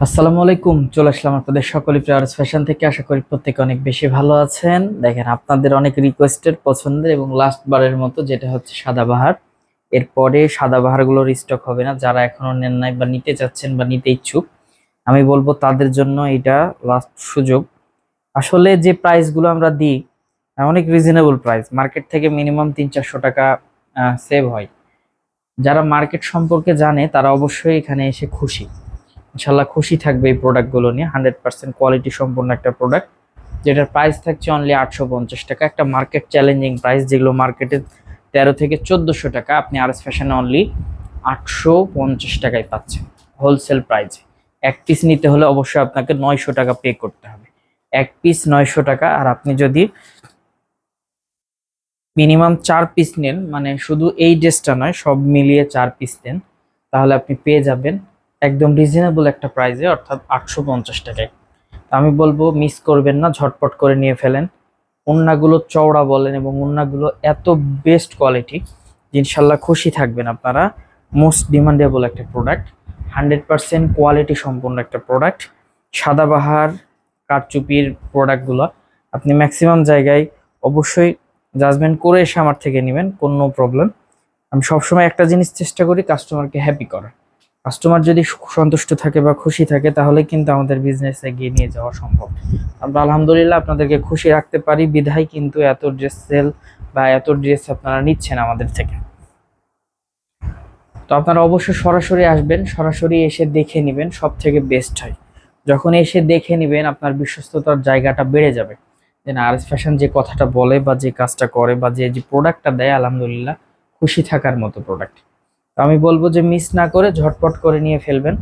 আসসালামু আলাইকুম, চলে আসলাম আপনাদের সকলের প্রিয় আরএস ফ্যাশন থেকে। আশা করি প্রত্যেকে অনেক বেশি ভালো আছেন। দেখেন, আপনাদের অনেক রিকোয়েস্টেড পছন্দের এবং লাস্ট বারের মতো যেটা হচ্ছে সাদাবাহার। এরপরে সাদাবাহার গুলোর স্টক হবে না। যারা এখনো নেন নাই বা নিতে চাচ্ছেন বা নিতে ইচ্ছুক, আমি বলবো তাদের জন্য এটা লাস্ট সুযোগ। আসলে যে প্রাইস গুলো আমরা দিই অনেক রিজনেবল প্রাইস, মার্কেট থেকে মিনিমাম 300-400 টাকা সেভ হয়। যারা মার্কেট সম্পর্কে জানে তারা অবশ্যই এখানে এসে খুশি, ইনশাল্লাহ খুশি থাকবে এই প্রোডাক্টগুলো নিয়ে। 100% কোয়ালিটি সম্পন্ন একটা প্রোডাক্ট, যেটার প্রাইস থাকছে অনলি 850 টাকা। একটা মার্কেট চ্যালেঞ্জিং প্রাইস, যেগুলো মার্কেটে 1300 থেকে 1400 টাকা, আপনি আরএস ফ্যাশনে অনলি 850 টাকায় পাচ্ছেন হোলসেল প্রাইসে। এক পিস নিতে হলে অবশ্যই আপনাকে 900 টাকা পে করতে হবে। এক পিস 900 টাকা। আর আপনি যদি মিনিমাম 4 পিস নেন, মানে শুধু এই ড্রেসটা নয়, সব মিলিয়ে 4 পিস নেন, তাহলে আপনি পেয়ে যাবেন একদম রিজনেবল একটা প্রাইসে, অর্থাৎ 850 টাকায়। আমি বলবো মিস করবেন না, ঝটপট করে নিয়ে ফেলেন। ওড়নাগুলো চওড়া বলেন এবং ওড়নাগুলো এত বেস্ট কোয়ালিটি, ইনশাল্লাহ খুশি থাকবেন আপনারা। মোস্ট ডিমান্ডেবল একটা প্রোডাক্ট, 100% কোয়ালিটি সম্পন্ন একটা প্রোডাক্ট। সাদাবাহার কারচুপির প্রোডাক্টগুলো আপনি ম্যাক্সিমাম জায়গায় অবশ্যই জাজমেন্ট করে এসে আমার থেকে নেবেন, কোনো প্রবলেম। আমি সবসময় একটা জিনিস চেষ্টা করি, কাস্টমারকে হ্যাপি করার। কাস্টমার যদি সন্তুষ্ট থাকে বা খুশি থাকে, তাহলে কিন্তু আমাদের বিজনেস এগিয়ে নিয়ে যাওয়া সম্ভব। আমরা আলহামদুলিল্লাহ আপনাদেরকে খুশি রাখতে পারি বিধায় কিন্তু এত ড্রেস সেল বা এত ড্রেস আপনারা নিচ্ছেন আমাদের থেকে। তো আপনারা অবশ্যই সরাসরি আসবেন, সরাসরি এসে দেখে নেবেন, সব থেকে বেস্ট হয়। যখন এসে দেখে নেবেন আপনার বিশ্বস্ততার জায়গাটা বেড়ে যাবে, যে না, আরএস ফ্যাশন যে কথাটা বলে বা যে কাজটা করে বা যে যে প্রোডাক্টটা দেয়, আলহামদুলিল্লাহ খুশি থাকার মতো প্রোডাক্ট। তো আমি বলবো যে মিস না করে ঝটপট করে নিয়ে ফেলবেন,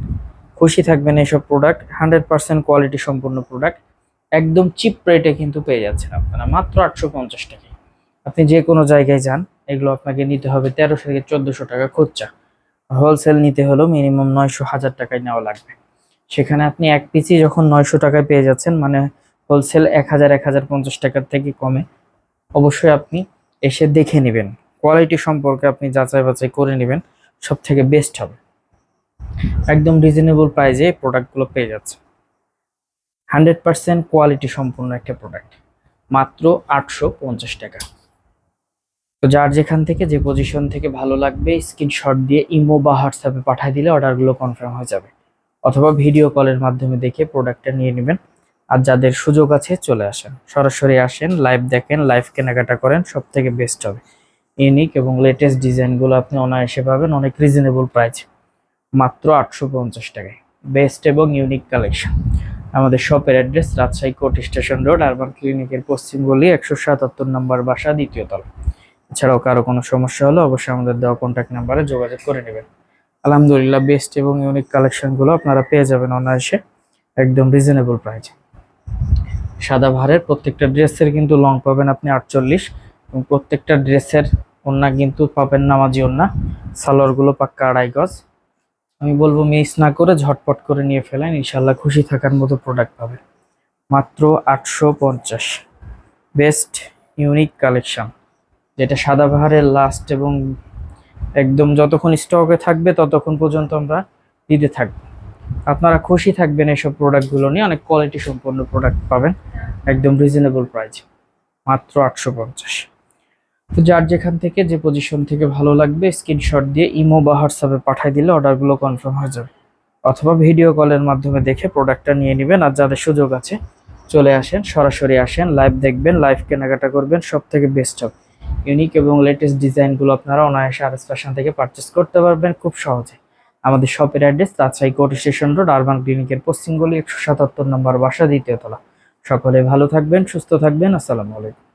খুশি থাকবেন। এইসব প্রোডাক্ট 100% কোয়ালিটি সম্পূর্ণ প্রোডাক্ট, একদম চিপ রেটে কিন্তু পেয়ে যাচ্ছেন আপনারা মাত্র 850 টাকায়। আপনি যে কোনো জায়গায় যান, এগুলো আপনাকে নিতে হবে 1300 থেকে 1400 টাকা খুচরা। হোলসেল নিতে হলেও মিনিমাম 900-1000 টাকায় নেওয়া লাগবে। সেখানে আপনি এক পিসি যখন 900 টাকায় পেয়ে যাচ্ছেন, মানে হোলসেল 1000-1050 টাকার থেকে কমে। অবশ্যই আপনি এসে দেখে নেবেন, কোয়ালিটি সম্পর্কে আপনি যাচাই বাছাই করে নেবেন, সব থেকে বেস্ট হবে। একদম রিজনেবল প্রাইসে প্রোডাক্টগুলো পেয়ে যাচ্ছে, 100% কোয়ালিটি সম্পূর্ণ একটা প্রোডাক্ট, মাত্র 850 টাকা। তো যার যেখান থেকে যে পজিশন থেকে ভালো লাগবে, স্ক্রিনশট দিয়ে ইমো বা হোয়াটসঅ্যাপে পাঠিয়ে দিলে অর্ডারগুলো কনফার্ম হয়ে যাবে। অথবা ভিডিও কলের মাধ্যমে দেখে প্রোডাক্টটা নিয়ে নেবেন। আর যাদের সুযোগ আছে চলে আসেন, সরাসরি আসেন, লাইভ দেখেন, লাইভ কেনাকাটা করেন, সব থেকে বেস্ট হবে। ইউনিক এবং লেটেস্ট ডিজাইনগুলো আপনি অনায়াসে পাবেন অনেক রিজনেবল প্রাইস, মাত্র 850 টাকায়। বেস্ট এবং ইউনিক কালেকশন। আমাদের শপের address Rajshahi court station road, urban ক্লিনিকের পশ্চিম গলি, 177 নম্বর বাসা, দ্বিতীয় তলা। এছাড়াও কারো কোনো সমস্যা হলে অবশ্যই আমাদের দেওয়া কন্ট্যাক্ট নাম্বারে যোগাযোগ করে নেবেন। আলহামদুলিল্লাহ বেস্ট এবং ইউনিক কালেকশনগুলো আপনারা পেয়ে যাবেন অনায়াসে, একদম রিজনেবল প্রাইসে। সাদাবাহারের প্রত্যেকটা ড্রেসের কিন্তু লং পাবেন আপনি 48, এবং প্রত্যেকটা ড্রেসের ওড়না কিন্তু পাবেন নামাজি ওড়না। সালোয়ারগুলো পাক্কা 2.5 গজ। আমি বলবো মিস না করে ঝটপট করে নিয়ে ফেলেন, ইনশাল্লাহ খুশি থাকার মতো প্রোডাক্ট পাবেন, মাত্র 850। বেস্ট ইউনিক কালেকশন, যেটা সাদাবাহারের লাস্ট এবং একদম যতক্ষণ স্টকে থাকবে ততক্ষণ পর্যন্ত আমরা দিতে থাকবো। আপনারা খুশি থাকবেন এসব প্রোডাক্টগুলো নিয়ে, অনেক কোয়ালিটি সম্পন্ন প্রোডাক্ট পাবেন একদম রিজনেবল প্রাইস, মাত্র 850। তো যার যেখান থেকে যে পজিশন থেকে ভালো লাগবে স্ক্রিনশট দিয়ে ইমো বা হোয়াটসঅ্যাপে পাঠিয়ে দিলে অর্ডারগুলো কনফার্ম হয়ে যাবে। অথবা ভিডিও কলের মাধ্যমে দেখে প্রোডাক্টটা নিয়ে নেবেন। আর যাদের সুযোগ আছে চলে আসেন, সরাসরি আসেন, লাইভ দেখবেন, লাইভ কেনাকাটা করবেন, সব থেকে বেস্ট হবে। ইউনিক এবং লেটেস্ট ডিজাইনগুলো আপনারা অনায়াসে আরএস ফ্যাশন থেকে পারচেস করতে পারবেন খুব সহজে। আমাদের শপের address Rajshahi court station road, urban ক্লিনিকের পশ্চিম গলি, 177 নম্বর বাসা, দ্বিতীয় তলা। সকলে ভালো থাকবেন, সুস্থ থাকবেন। আসসালামু আলাইকুম।